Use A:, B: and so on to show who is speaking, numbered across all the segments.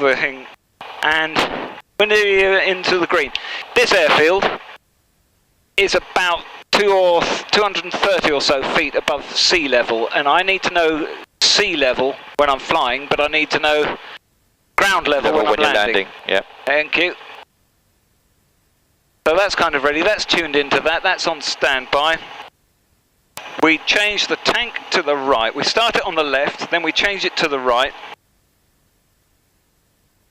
A: the thing, and when you're into the green, this airfield is about 230 or so feet above sea level, and I need to know sea level when I'm flying, but I need to know ground level when I'm landing.
B: Yeah.
A: Thank you. So that's kind of ready, that's tuned into that, that's on standby. We change the tank to the right, we start it on the left, then we change it to the right.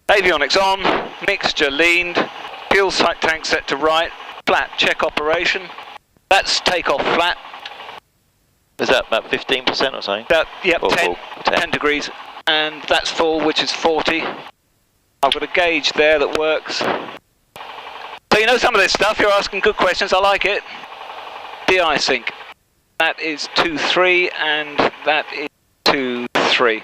A: Avionics on, mixture leaned, fuel sight tank set to right, flat check operation. That's takeoff flat.
B: Is that about 15% or something?
A: Yep, 10 degrees, and that's full, which is 40. I've got a gauge there that works. So you know some of this stuff, you're asking good questions, I like it. De-icing. That is 2.3 and that is 2.3.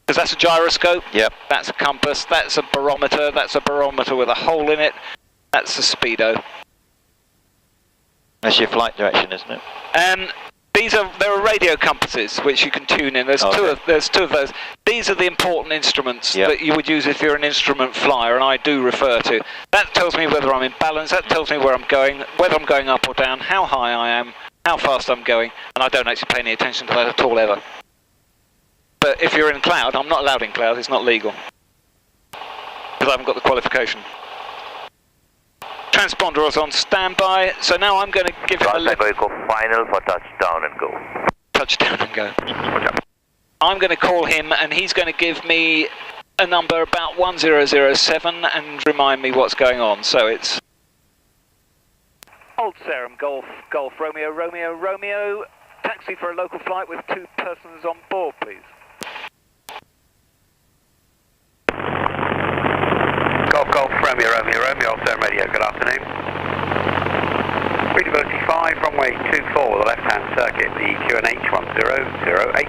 A: Because that's a gyroscope,
B: yep.
A: That's a compass, that's a barometer with a hole in it, that's a speedo.
B: That's your flight direction, isn't it?
A: There are radio compasses which you can tune in. There's two of those. These are the important instruments that you would use if you're an instrument flyer, and I do refer to. That tells me whether I'm in balance, that tells me where I'm going, whether I'm going up or down, how high I am, how fast I'm going, and I don't actually pay any attention to that at all ever. But if you're in cloud, I'm not allowed in cloud, it's not legal. Because I haven't got the qualification. Transponder is on standby, so now I'm going to give him a
C: vehicle final for touchdown and go.
A: Touchdown and go. I'm going to call him and he's going to give me a number about 1007 and remind me what's going on. So it's Old Sarum, Golf, Romeo, Romeo, Romeo. Taxi for a local flight with 2 persons on board, please.
C: Golf, Romeo, Romeo, Romeo, Old Sarum Radio, good afternoon. Readability 5, runway 24, the left-hand circuit, the QNH 1008.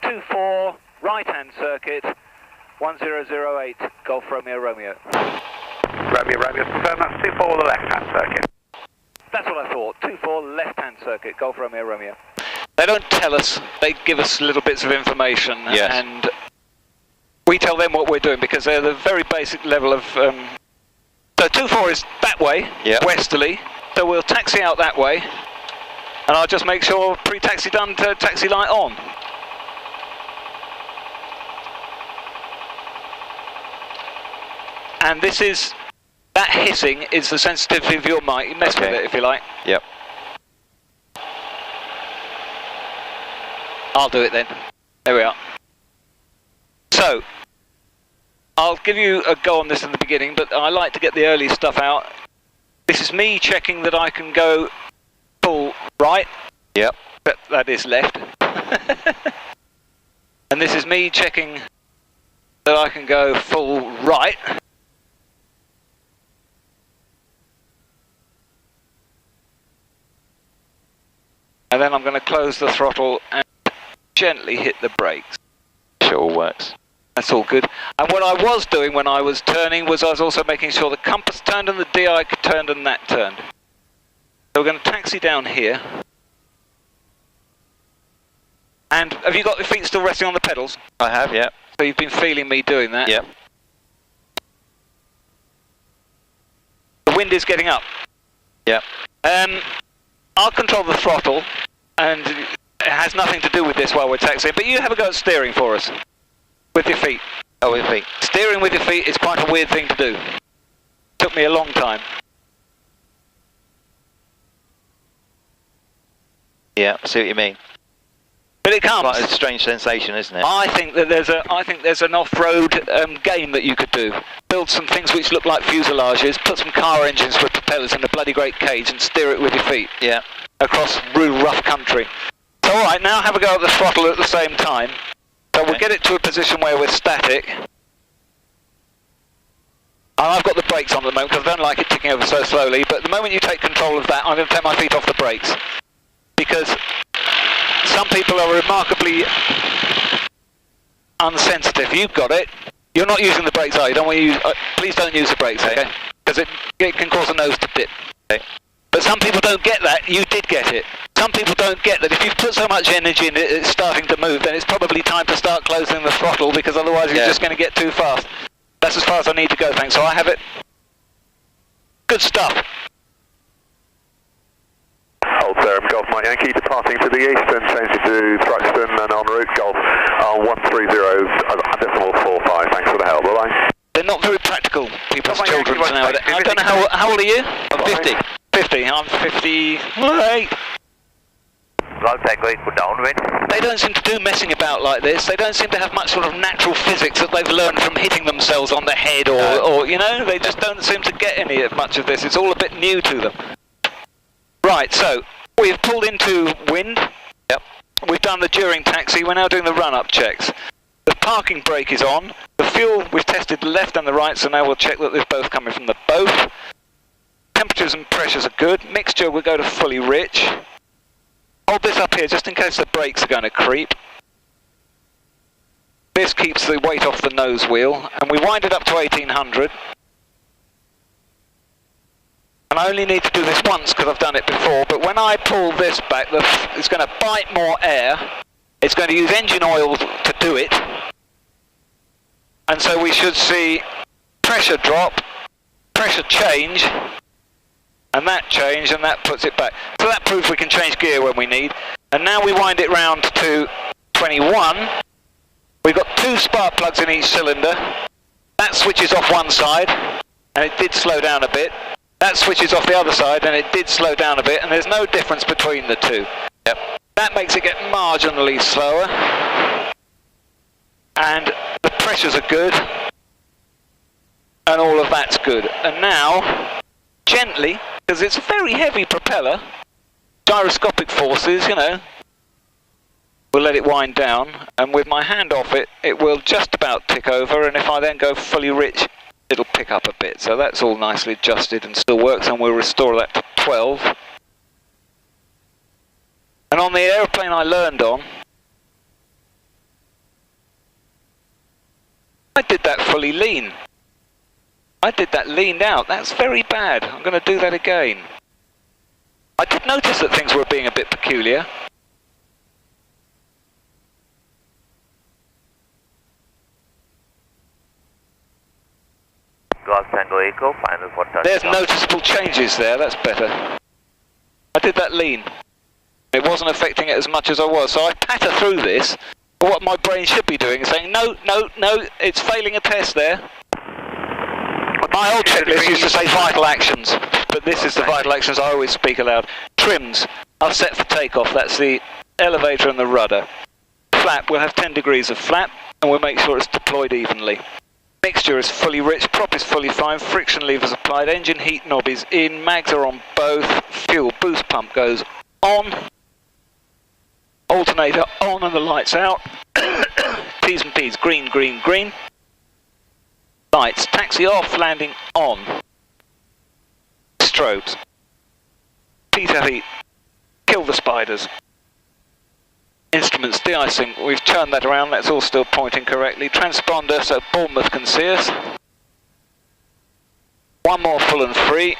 A: 24, right-hand circuit, 1008, Golf, Romeo, Romeo.
C: Romeo, Romeo, confirm that's 24, the left-hand circuit.
A: That's what I thought, 24, left-hand circuit, Golf, Romeo, Romeo. They don't tell us, they give us little bits of information, and we tell them what we're doing because they're the very basic level of... So 24 is that way, westerly, so we'll taxi out that way, and I'll just make sure pre-taxi done to taxi light on. And this is, that hissing is the sensitivity of your mic, you mess with it if you like.
B: Yep.
A: I'll do it then. There we are. So, I'll give you a go on this in the beginning, but I like to get the early stuff out. This is me checking that I can go full right.
B: Yep.
A: But that is left. And this is me checking that I can go full right. And then I'm going to close the throttle and gently hit the brakes.
B: Sure, all works.
A: That's all good. And what I was doing when I was turning was I was also making sure the compass turned and the DI turned and that turned. So we're going to taxi down here. And have you got your feet still resting on the pedals?
B: I have, yeah.
A: So you've been feeling me doing that?
B: Yep.
A: The wind is getting up.
B: Yep.
A: I'll control the throttle, and it has nothing to do with this while we're taxiing, but you have a go at steering for us. With your feet.
B: Oh, with your feet.
A: Steering with your feet is quite a weird thing to do. Took me a long time.
B: Yeah, I see what you mean.
A: But it comes.
B: Quite a strange sensation, isn't it?
A: I think that there's an off-road game that you could do. Build some things which look like fuselages, put some car engines with propellers in a bloody great cage and steer it with your feet.
B: Yeah.
A: Across real rough country. So alright, now have a go at the throttle at the same time. So we'll get it to a position where we're static. And I've got the brakes on at the moment because I don't like it ticking over so slowly, but the moment you take control of that, I'm going to take my feet off the brakes. Because some people are remarkably unsensitive. You've got it. You're not using the brakes, are you? Don't want to use, please don't use the brakes, okay? Because it can cause a nose to dip.
B: Okay.
A: But some people don't get that. You did get it. Some people don't get that if you've put so much energy in it, it's starting to move, then it's probably time to start closing the throttle, because otherwise you're just going to get too fast. That's as far as I need to go, thanks. So I have it. Good stuff.
D: Old Sarum, Golf Mike Yankee, departing to the east and changing to Thruxton and en route Golf 130.45. Thanks for the help, bye-bye.
A: They're not very practical, people's children nowadays. I don't know, how old are you?
B: I'm 50.
A: 50, I'm 58.
C: Golf Tango 8 for downwind.
A: They don't seem to do messing about like this. They don't seem to have much sort of natural physics that they've learned from hitting themselves on the head or you know, they just don't seem to get much of this. It's all a bit new to them. Right, so we've pulled into wind.
B: Yep.
A: We've done the during taxi. We're now doing the run-up checks. The parking brake is on. The fuel, we've tested the left and the right, so now we'll check that they're both coming from the both. Temperatures and pressures are good. Mixture, we'll go to fully rich. Hold this up here just in case the brakes are going to creep. This keeps the weight off the nose wheel, and we wind it up to 1800. And I only need to do this once because I've done it before, but when I pull this back, it's going to bite more air. It's going to use engine oil to do it. And so we should see pressure drop, pressure change, and that change, and that puts it back. So that proves we can change gear when we need. And now we wind it round to 21. We've got 2 spark plugs in each cylinder. That switches off one side, and it did slow down a bit. That switches off the other side, and it did slow down a bit, and there's no difference between the two.
B: Yep.
A: That makes it get marginally slower. And the pressures are good. And all of that's good. And now, gently, because it's a very heavy propeller, gyroscopic forces, you know, we'll let it wind down, and with my hand off it, it will just about tick over, and if I then go fully rich, it'll pick up a bit. So that's all nicely adjusted and still works, and we'll restore that to 12. And on the aeroplane I learned on, I did that fully lean. I did that leaned out. That's very bad. I'm going to do that again. I did notice that things were being a bit peculiar.
C: Golf Tango Echo, final for touchdown.
A: There's noticeable changes there. That's better. I did that lean. It wasn't affecting it as much as I was. So I patter through this. But what my brain should be doing is saying, no, no, no, it's failing a test there. My old checklist used to say vital actions, but this is the vital actions I always speak aloud. Trims, I've set for takeoff. That's the elevator and the rudder. Flap, we'll have 10 degrees of flap, and we'll make sure it's deployed evenly. Mixture is fully rich, prop is fully fine, friction levers applied, engine heat knob is in, mags are on both, fuel boost pump goes on, alternator on and the lights out, T's and P's, green, green, green. Lights, taxi off, landing on. Strobes. Peter heat. Kill the spiders. Instruments, de-icing. We've turned that around, that's all still pointing correctly. Transponder, so Bournemouth can see us. One more full and free.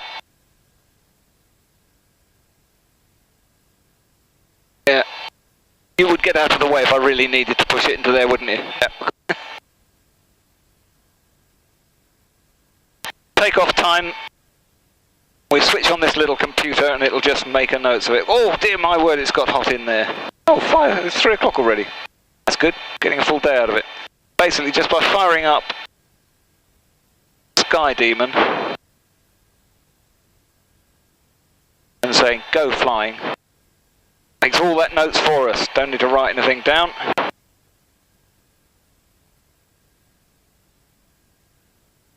A: Yeah. You would get out of the way if I really needed to push it into there, wouldn't you? Yeah. Takeoff time, we switch on this little computer and it'll just make a note of it. Oh dear my word, it's got hot in there. Oh, it's 3 o'clock already. That's good, getting a full day out of it. Basically just by firing up Sky Demon and saying go flying, makes all that notes for us, don't need to write anything down.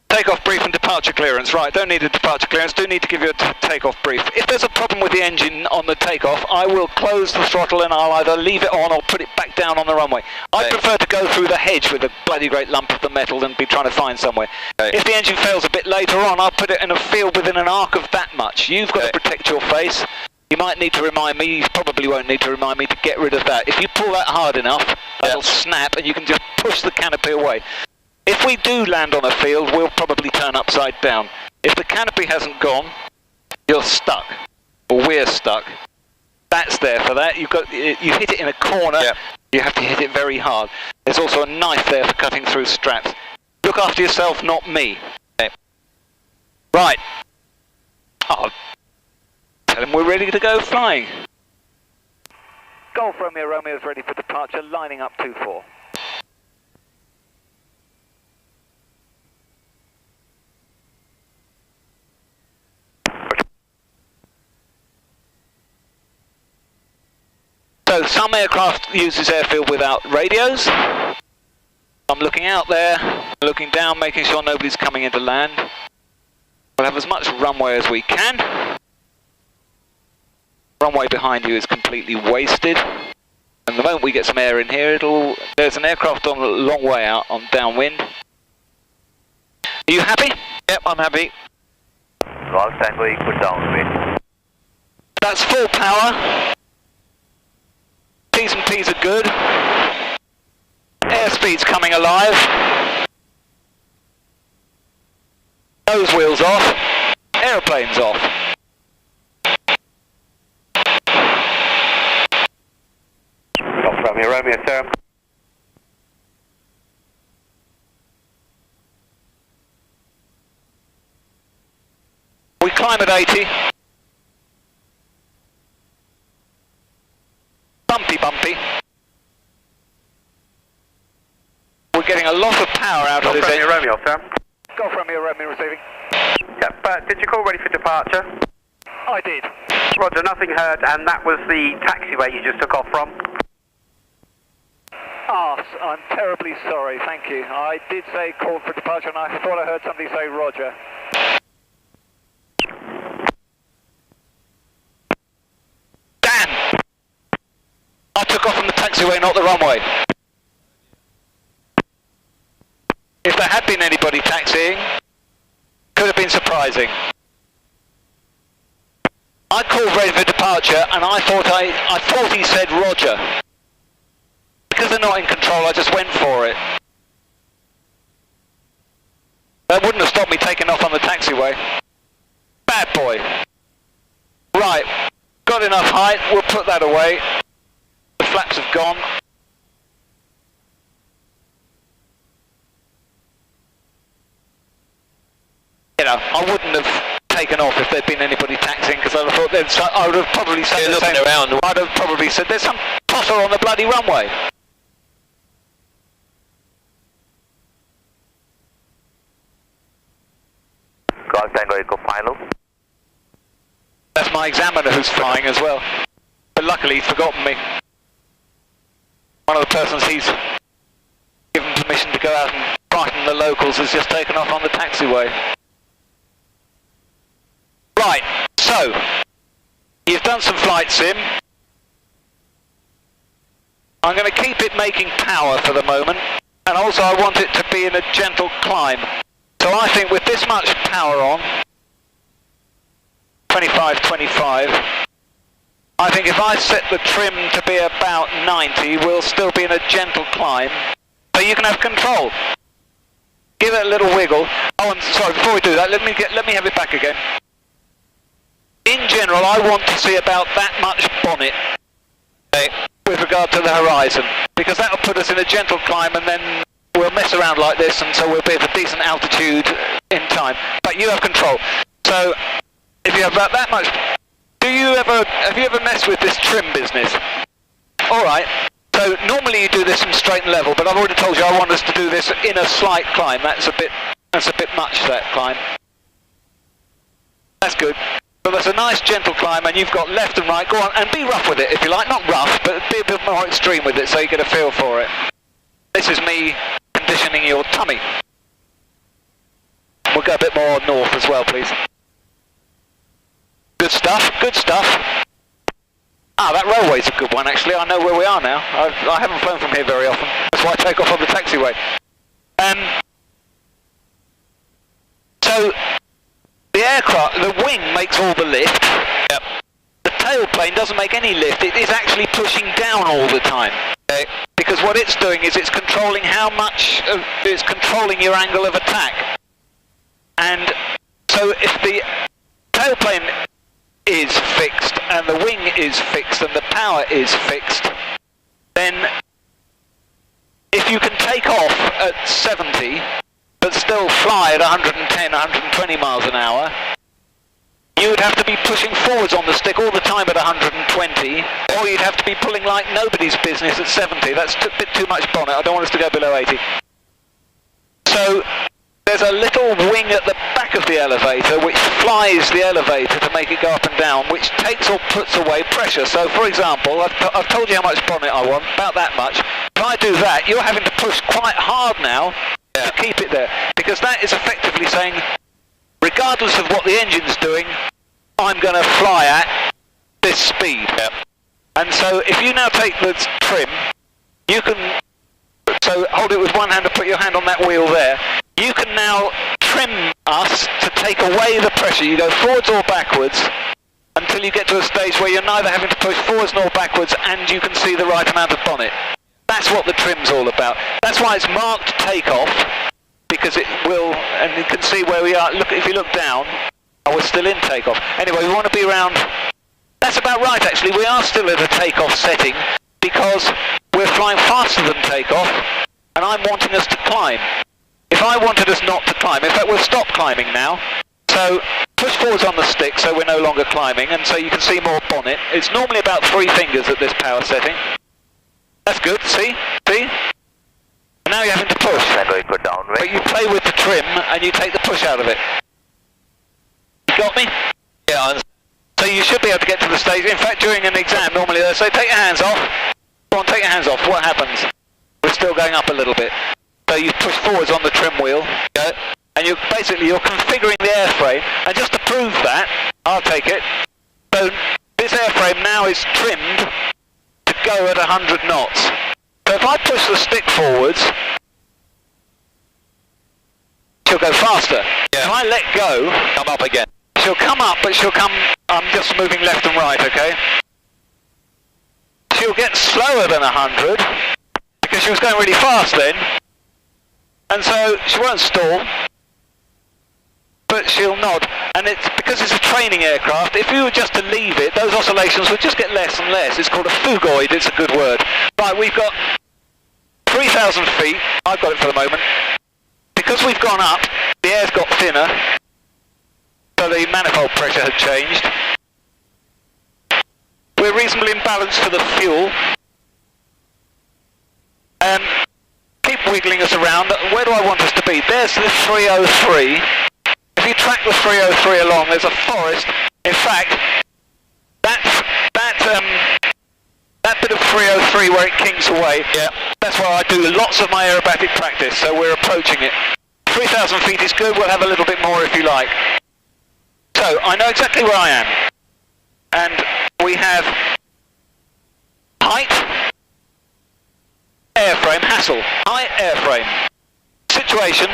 A: Takeoff brief and departure clearance. Right, don't need a departure clearance, do need to give you a takeoff brief. If there's a problem with the engine on the takeoff, I will close the throttle and I'll either leave it on or put it back down on the runway. I prefer to go through the hedge with a bloody great lump of the metal than be trying to find somewhere. If the engine fails a bit later on, I'll put it in a field within an arc of that much. You've got to protect your face. You might need to remind me, you probably won't need to remind me to get rid of that. If you pull that hard enough, it'll snap and you can just push the canopy away. If we do land on a field, we'll probably turn upside down. If the canopy hasn't gone, you're stuck. or we're stuck. That's there for that. You hit it in a corner.
B: Yep.
A: You have to hit it very hard. There's also a knife there for cutting through straps. Look after yourself, not me.
B: Okay.
A: Right. Oh, tell him we're ready to go flying. Golf Romeo Romeo is ready for departure, lining up 24. So some aircraft use this airfield without radios. I'm looking out there, looking down, making sure nobody's coming into land. We'll have as much runway as we can. Runway behind you is completely wasted. And the moment we get some air in here, there's an aircraft on a long way out on downwind. Are you happy?
B: Yep, I'm happy.
C: Golf Tango equal downwind.
A: That's full power. T's and P's are good. Airspeed's coming alive. Nose wheels off. Aeroplane's off.
C: Golf Romeo Romeo, sir.
A: We climb at 80. Bumpy. We're getting a lot of power out of this engine.
C: Golf Romeo Romeo, sir.
A: Golf Romeo Romeo receiving.
C: Yep, did you call ready for departure?
A: I did.
C: Roger, nothing heard, and that was the taxiway you just took off from?
A: I'm terribly sorry, thank you. I did say call for departure and I thought I heard somebody say Roger. Damn! I took off from the taxiway, not the runway. If there had been anybody taxiing, could have been surprising. I called ready for departure and I thought he said Roger. Because they're not in control, I just went for it. That wouldn't have stopped me taking off on the taxiway. Bad boy. Right, got enough height, we'll put that away. The flaps have gone. You know, I wouldn't have taken off if there'd been anybody taxiing, because I would have probably said the same. I'd have probably said, there's some potter on the bloody runway.
C: Golf Tango Echo final.
A: That's my examiner who's flying as well. But luckily he's forgotten me. One of the persons he's given permission to go out and frighten the locals has just taken off on the taxiway. Right, so, you've done some flight sim. I'm going to keep it making power for the moment, and also I want it to be in a gentle climb. So I think with this much power on, 25, I think if I set the trim to be about 90, we'll still be in a gentle climb, so you can have control. Give it a little wiggle. Oh, and sorry, before we do that, let me have it back again. In general, I want to see about that much bonnet, okay, with regard to the horizon, because that will put us in a gentle climb, and then we'll mess around like this, and so we'll be at a decent altitude in time. But you have control. So, if you have about that much, have you ever messed with this trim business? All right. So normally you do this in straight and level, but I've already told you I want us to do this in a slight climb. That's a bit much, that climb. That's good. But that's a nice gentle climb, and you've got left and right. Go on and be rough with it if you like. Not rough, but be a bit more extreme with it so you get a feel for it. This is me conditioning your tummy. We'll go a bit more north as well, please. Good stuff, good stuff. Ah, that railway's a good one, actually. I know where we are now. I haven't flown from here very often. That's why I take off on the taxiway. So, the aircraft, the wing makes all the lift. Yep. The tailplane doesn't make any lift. It is actually pushing down all the time. Okay? Because what it's doing is it's controlling it's controlling your angle of attack. And so if the tailplane is fixed and the wing is fixed and the power is fixed, then if you can take off at 70 but still fly at 110, 120 miles an hour, you would have to be pushing forwards on the stick all the time at 120, or you'd have to be pulling like nobody's business at 70. That's a bit too much bonnet. I don't want us to go below 80. So there's a little wing at the back of the elevator which flies the elevator to make it go up and down, which takes or puts away pressure. So for example, I've told you how much bonnet I want, about that much. If I do that, you're having to push quite hard now to keep it there, because that is effectively saying, regardless of what the engine's doing, I'm going to fly at this speed. Yep. And so if you now take the trim, you can, so hold it with one hand and put your hand on that wheel there, you can now trim us to take away the pressure. You go forwards or backwards until you get to a stage where you're neither having to push forwards nor backwards and you can see the right amount of bonnet. That's what the trim's all about. That's why it's marked takeoff, because it will, and you can see where we are. Look, if you look down, we're still in takeoff. Anyway, we want to be around, that's about right actually, we are still at a takeoff setting because we're flying faster than takeoff and I'm wanting us to climb. If I wanted us not to climb, in fact we'll stop climbing now, so push forwards on the stick so we're no longer climbing, and so you can see more bonnet. It's normally about 3 fingers at this power setting. That's good, see? See? And now you're having to push. But you play with the trim and you take the push out of it. Got me? Yeah. So you should be able to get to the stage. In fact, during an exam, normally they say, take your hands off. Go on, take your hands off. What happens? We're still going up a little bit. So you push forwards on the trim wheel, and you're configuring the airframe. And just to prove that, I'll take it. So this airframe now is trimmed to go at 100 knots. So if I push the stick forwards, she'll go faster. Yeah. If I let go, come up again. She'll come up, but she'll come, I'm just moving left and right, okay? She'll get slower than 100, because she was going really fast then, and so she won't stall, but she'll nod. And it's because it's a training aircraft, if you were just to leave it, those oscillations would just get less and less. It's called a phugoid, it's a good word. Right, we've got 3,000 feet, I've got it for the moment. Because we've gone up, the air's got thinner, so the manifold pressure had changed. We're reasonably imbalanced for the fuel. And keep wiggling us around. Where do I want us to be? There's the 303. If you track the 303 along, there's a forest. In fact, that bit of 303 where it kinks away, that's where I do lots of my aerobatic practice, so we're approaching it. 3,000 feet is good, we'll have a little bit more if you like. So, I know exactly where I am. And we have height, airframe, hassle, height, airframe. Situation.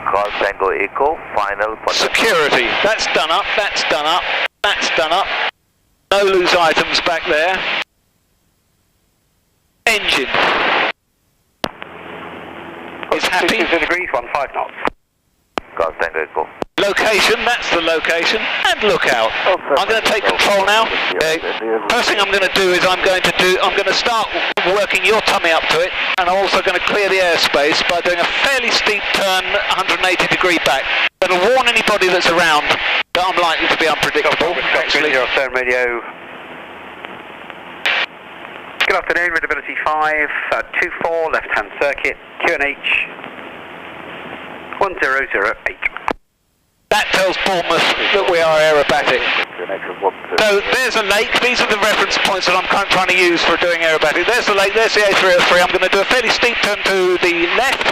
E: Call Tango Echo, final.
A: Security, that's done up, that's done up, that's done up. No loose items back there. Engine. Is happy.
C: 2 degrees, 15 knots.
E: Call Tango Echo.
A: Location, that's the location, and look out. I'm going to take control now. First thing I'm going to do is I'm going to start working your tummy up to it, and I'm also going to clear the airspace by doing a fairly steep turn, 180 degree back. That'll warn anybody that's around that I'm likely to be unpredictable. Actually,
C: your Sarum radio. Good afternoon, readability 5, 24, left-hand circuit, QNH 1008.
A: That tells Bournemouth that we are aerobatic. So there's a lake, these are the reference points that I'm kind of trying to use for doing aerobatic. There's the lake, there's the A303, I'm going to do a fairly steep turn to the left.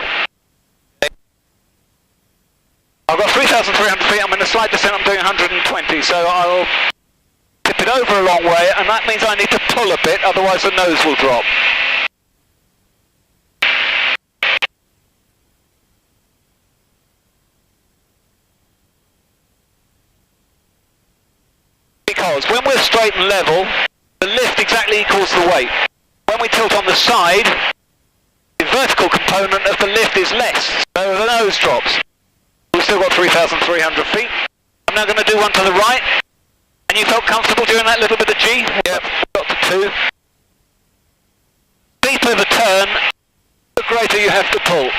A: I've got 3,300 feet, I'm in a slight descent, I'm doing 120, so I'll tip it over a long way, and that means I need to pull a bit, otherwise the nose will drop. Because when we're straight and level, the lift exactly equals the weight. When we tilt on the side, the vertical component of the lift is less, so the nose drops. We've still got 3,300 feet. I'm now going to do one to the right, And you felt comfortable doing that little bit of G?
B: Yep.
A: Got to 2. Deeper the turn, the greater you have to pull.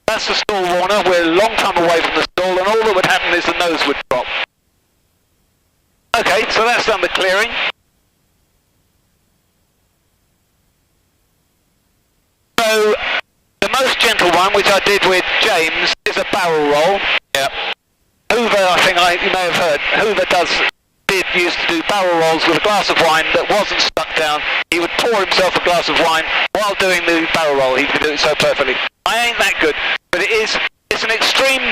A: That's the stall warner. We're a long time away from the stall, and all that would happen is the nose would drop. Okay, so that's done the clearing. So, the most gentle one, which I did with James, is a barrel roll.
B: Yep.
A: Hoover, I think you may have heard, Hoover used to do barrel rolls with a glass of wine that wasn't stuck down. He would pour himself a glass of wine while doing the barrel roll. He could do it so perfectly. I ain't that good, but it's an extreme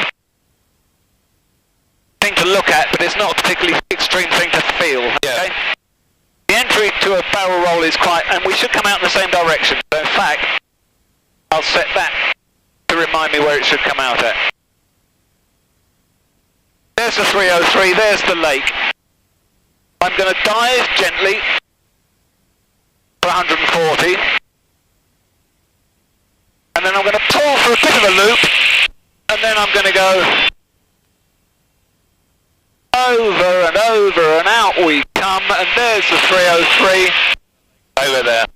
A: thing to look at, but it's not a particularly extreme thing to feel.
B: Yeah.
A: Okay? The entry to a barrel roll is quite, and we should come out in the same direction. So in fact, I'll set that to remind me where it should come out at. There's the 303, there's the lake. I'm going to dive gently for 140. And then I'm going to pull for a bit of a loop. And then I'm going to go over and over and out we come. And there's the 303 over there.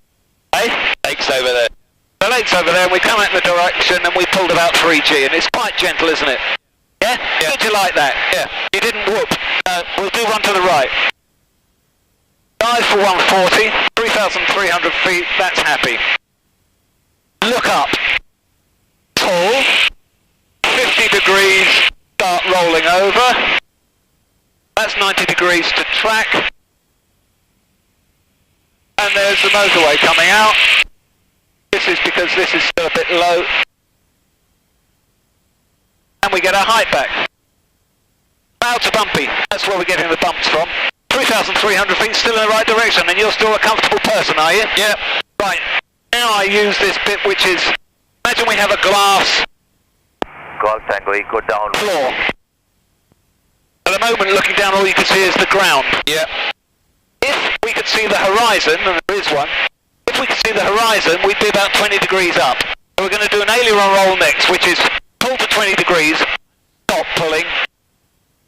A: Hey?
B: Lake's over there.
A: The lake's over there, and we come out in the direction, and we pulled about 3G, and it's quite gentle, isn't it? Yeah?
B: Yeah.
A: Did you like that?
B: Yeah.
A: You didn't whoop. We'll do one to the right. Dive for 140, 3,300 feet, that's happy. Look up. Pull. 50 degrees, start rolling over. That's 90 degrees to track. And there's the motorway coming out. This is because this is still a bit low. And we get our height back. Clouds are bumpy. That's where we're getting the bumps from. 3,300 feet, still in the right direction, and you're still a comfortable person, are you?
B: Yep.
A: Right. Now I use this bit which is, imagine we have a glass
E: Golf Tango Echo down.
A: floor. At the moment, looking down, all you can see is the ground.
B: Yep.
A: If we could see the horizon, and there is one, if we could see the horizon, we'd be about 20 degrees up. So we're going to do an aileron roll next, which is pull to 20 degrees, stop pulling,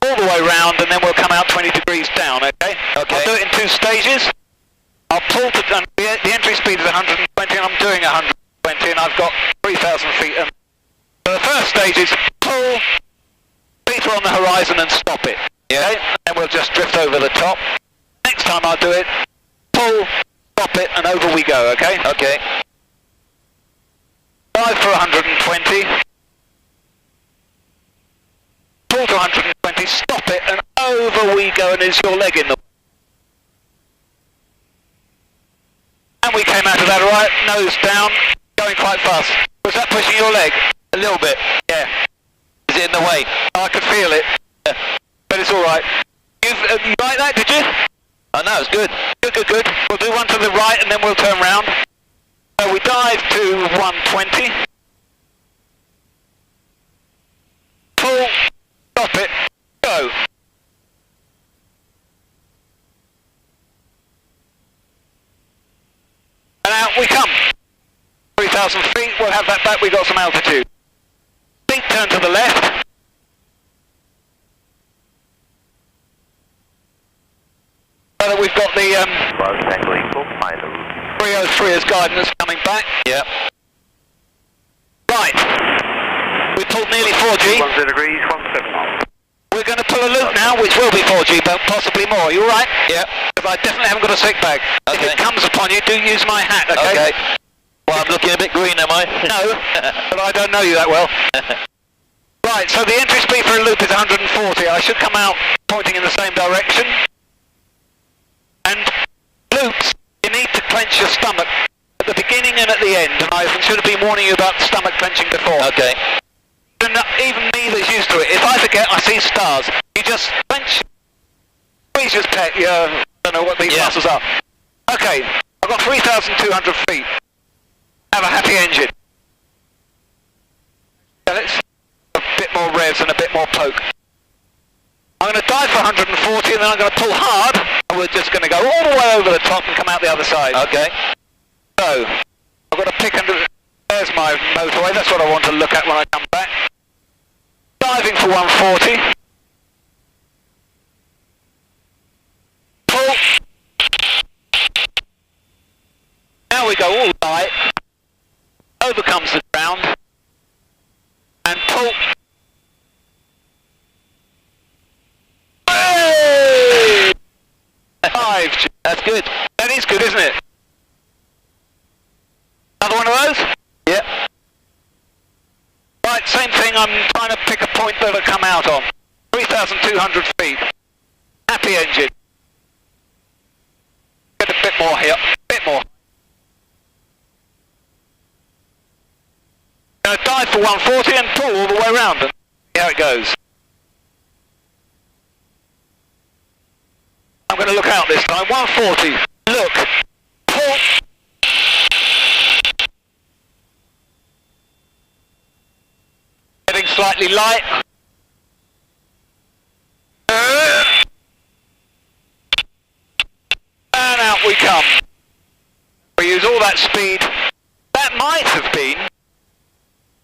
A: all the way round, and then we'll come out 20 degrees down, okay?
B: Okay.
A: I'll do it in 2 stages. I'll pull to, the entry speed is 120, and I'm doing 120, and I've got 3,000 feet. So the first stage is pull, feet are on the horizon, and stop it.
B: Yeah.
A: Okay? And then we'll just drift over the top. Next time I'll do it, pull, stop it, and over we go, okay?
B: Okay.
A: Dive for 120. Pull to 120, stop it, and over we go, and is your leg in the way? And we came out of that right, nose down, going quite fast. Was that pushing your leg?
B: A little bit.
A: Yeah.
B: Is it in the way?
A: I could feel it.
B: Yeah.
A: But it's alright. You like that, did you?
B: Oh no, it's good.
A: Good, good, good. We'll do one to the right, and then we'll turn round. So we dive to 120. Pull, stop it, go. And out we come. 3,000 feet, we'll have that back, we got some altitude. Feet turn to the left. So that we've got the
E: Golf Tango Echo final.
A: 303 as guidance coming back.
B: Yep.
A: Right. We pulled nearly 4G.
C: 10 degrees, 17 miles.
A: We're going to pull a loop now, which will be 4G, but possibly more. You all right?
B: Yep.
A: Because I definitely haven't got a sick bag. If
B: Okay.
A: it comes upon you, do use my hat, okay?
B: Okay. Well, I'm looking a bit green, am I?
A: No, but I don't know you that well. Right, so the entry speed for a loop is 140. I should come out pointing in the same direction. And loops, you need to clench your stomach at the beginning and at the end. And I should have been warning you about stomach clenching before.
B: Okay.
A: And even me that's used to it, if I forget, I see stars. You just clench, squeeze your pet, I don't know what these muscles are. Okay, I've got 3,200 feet. Have a happy engine. Yeah, let's a bit more revs and a bit more poke. I'm going to dive for 140 and then I'm going to pull hard and we're just going to go all the way over the top and come out the other side.
B: Okay.
A: So, I've got to pick under, there's my motorway, that's what I want to look at when I come back. Dive Diving for 140. Pull. Now we go all light. Over comes the ground. And pull. Hey! 5.
B: That's good.
A: That is good, isn't it? Another one of those?
B: Yep.
A: Right, same thing, I'm trying to pick a point that'll come out on. 3,200 feet. Happy engine. Get a bit more here, bit more. Gonna dive for 140 and pull all the way around and see how it goes. I'm gonna look out this time. 140. Look. Pull. Getting slightly light. And out we come. We use all that speed. That might have been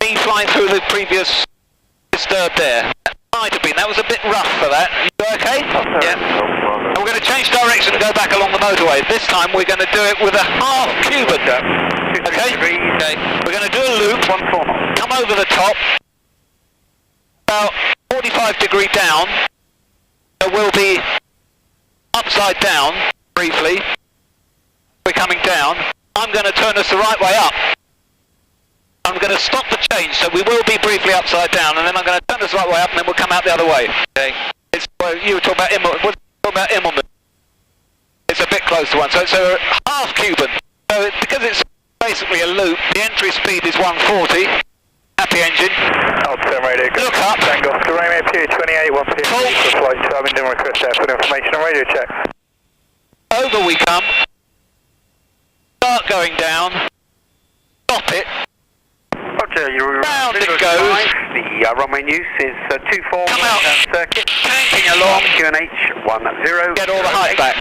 A: me flying through the previous disturbed air. That might have been. That was a bit rough for that. You okay? Yeah. And we're going to change direction and go back along the motorway. This time we're going to do it with a half Cuban. Okay? Okay. We're going to do a loop. Come over the top. About 45 degree down. So we'll be upside down briefly. We're coming down. I'm going to turn us the right way up. I'm going to stop the change, so we will be briefly upside down, and then I'm going to turn us the right way up, and then we'll come out the other way. Okay. It's, well, you were talking about Immelman. It's a bit close to one, so it's a half Cuban. So because it's basically a loop, the entry speed is 140. Happy engine.
D: Old Sarum radio.
A: Look up.
D: Tango. Romeo P 28 150 for flight 7 in request airport information on radio check.
A: Over we come. Start going down. Stop it.
C: Roger, you're
A: round it goes.
C: The runway use is 24
A: Come out.
C: circuit.
A: Tanking along.
C: QNH 10.
A: Get all the height back.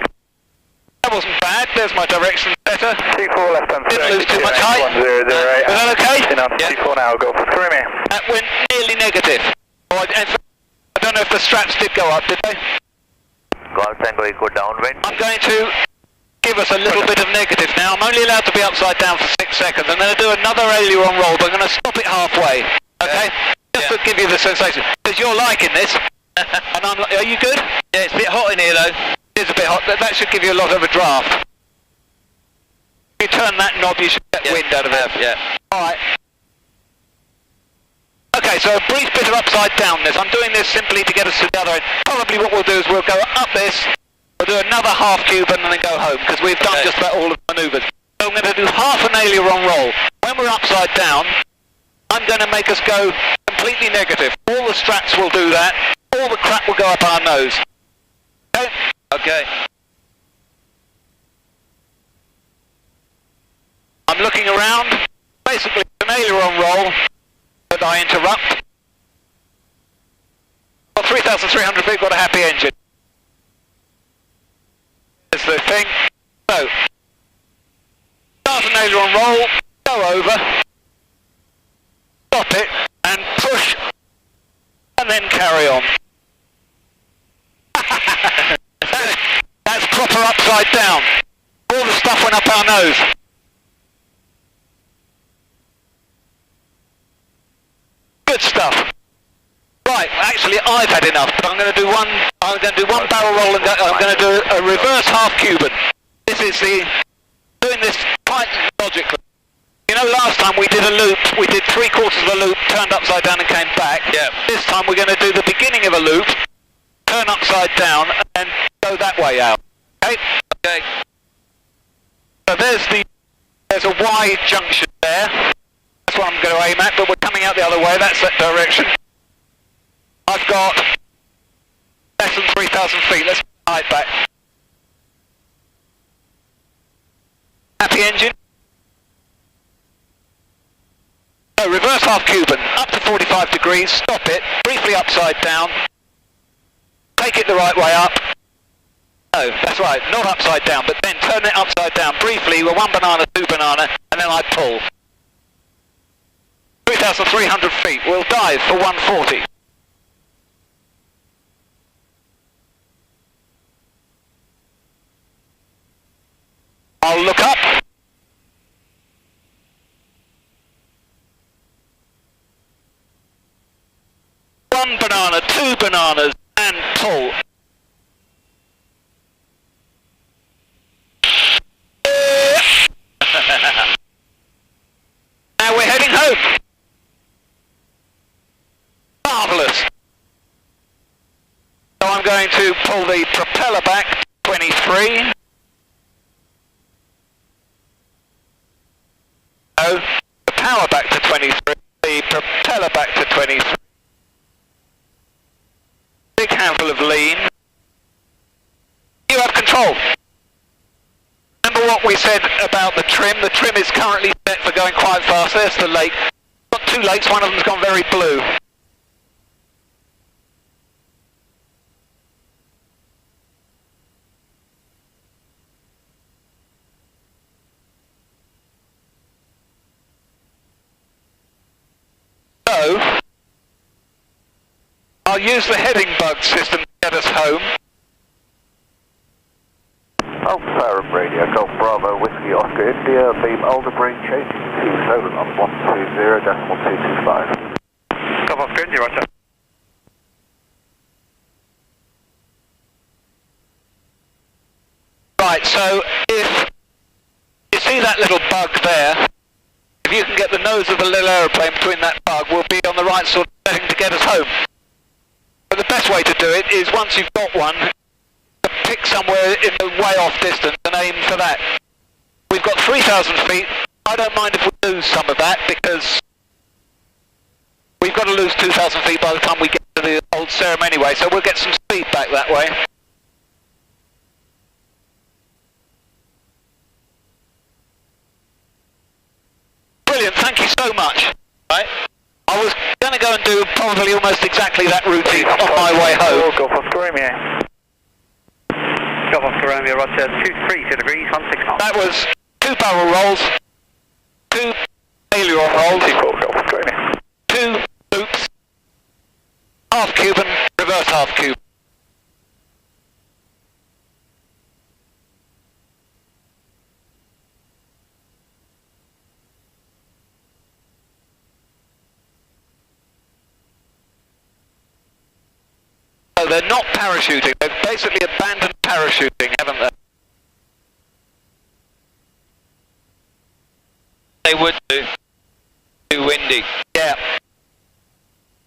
A: That wasn't bad. There's my direction setter.
D: 24 left hand
A: Didn't lose too much height.
D: 1008.
A: Was that okay?
D: Yeah. 24 now, go for Romeo.
A: That went nearly negative. Oh, I don't know if the straps did go up, did they?
E: Golf Tango Echo downwind.
A: I'm going to give us a little bit of negative now. I'm only allowed to be upside down for 6 seconds. I'm going to do another aileron roll, but I'm going to stop it halfway. Okay? Just to give you the sensation. Because you're liking this. And are you good?
B: Yeah, it's a bit hot in here though.
A: It is a bit hot. That should give you a lot of a draft. If you turn that knob, you should get wind out of it.
B: Yeah.
A: Alright. Okay, so a brief bit of upside downness. I'm doing this simply to get us to the other end. Probably what we'll do is we'll go up this, we'll do another half Cuban and then go home, because we've done just about all of the manoeuvres. So I'm going to do half an aileron roll. When we're upside down, I'm going to make us go completely negative. All the straps will do that. All the crap will go up our nose. Okay?
B: Okay.
A: I'm looking around. Basically, it's an aileron roll. But I interrupt. Got 3,300 feet, got a happy engine. There's the thing. So, start an aileron roll, go over, stop it, and push, and then carry on. That's proper upside down. All the stuff went up our nose. Good stuff. Right, actually I've had enough, but I'm going to do one barrel roll and I'm going to do a reverse half Cuban. This is doing this quite logically. You know, last time we did a loop, we did 3/4 of a loop, turned upside down and came back.
B: Yeah.
A: This time we're going to do the beginning of a loop, turn upside down and go that way out. Okay?
B: Okay.
A: So there's a Y junction there. That's what I'm going to aim at, but we're coming out the other way, that's that direction. I've got less than 3,000 feet, let's height back. Happy engine. So reverse half Cuban, up to 45 degrees, stop it, briefly upside down, take it the right way up. No, that's right, not upside down, but then turn it upside down briefly with 1 banana, 2 banana, and then I pull. 3,300 feet, we'll dive for 140. 1 banana, 2 bananas, and pull. Now we're heading home. Marvellous. So I'm going to pull the propeller back 23. Oh, the power back to 23, the propeller back to 23. Big handful of lean. You have control. Remember what we said about the trim? The trim is currently set for going quite fast. There's the lake. Got 2 lakes, one of them's gone very blue. So, I'll use the heading bug system to get us home.
D: Old Sarum Radio, Golf Bravo, Whiskey Oscar India, beam Alderbreed, changing to zone on 120.225.
C: Golf Oscar India, roger.
A: Right, so if you see that little bug there, if you can get the nose of the little aeroplane between that bug, we'll be on the right sort of setting to get us home. But the best way to do it is once you've got one, to pick somewhere in the way off distance and aim for that. We've got 3,000 feet. I don't mind if we lose some of that because we've got to lose 2,000 feet by the time we get to the Old Sarum anyway, so we'll get some speed back that way. Brilliant, thank you so much. Right. I was going to go and do probably almost exactly that routine on my way home.
C: Golf Oscar Romeo. Golf Oscar Romeo, roger, 232 degrees, 16 knots.
A: That was 2 barrel rolls, 2 aileron rolls, 2 loops, half Cuban, reverse half Cuban. So they're not parachuting, they've basically abandoned parachuting, haven't they?
B: They would do. Too windy.
A: Yeah.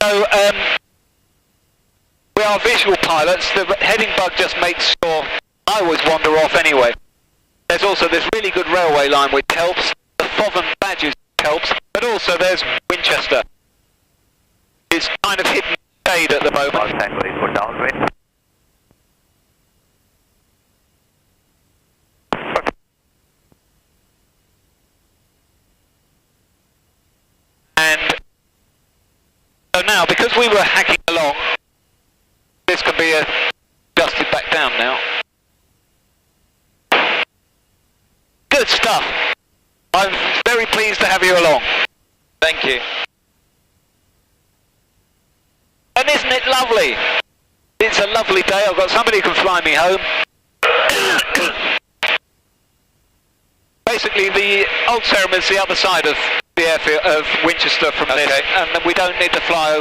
A: So, we are visual pilots. The heading bug just makes sure I always wander off anyway. There's also this really good railway line which helps. The Foven Badges helps. But also there's Winchester. It's kind of hidden shade at the moment.
E: Tango Echo downwind.
A: And so now, because we were hacking along, this can be adjusted back down now. Good stuff. I'm very pleased to have you along.
B: Thank you.
A: And isn't it lovely? It's a lovely day. I've got somebody who can fly me home. Basically, the Old Sarum is the other side of the airfield of Winchester from this, and we don't need to fly over.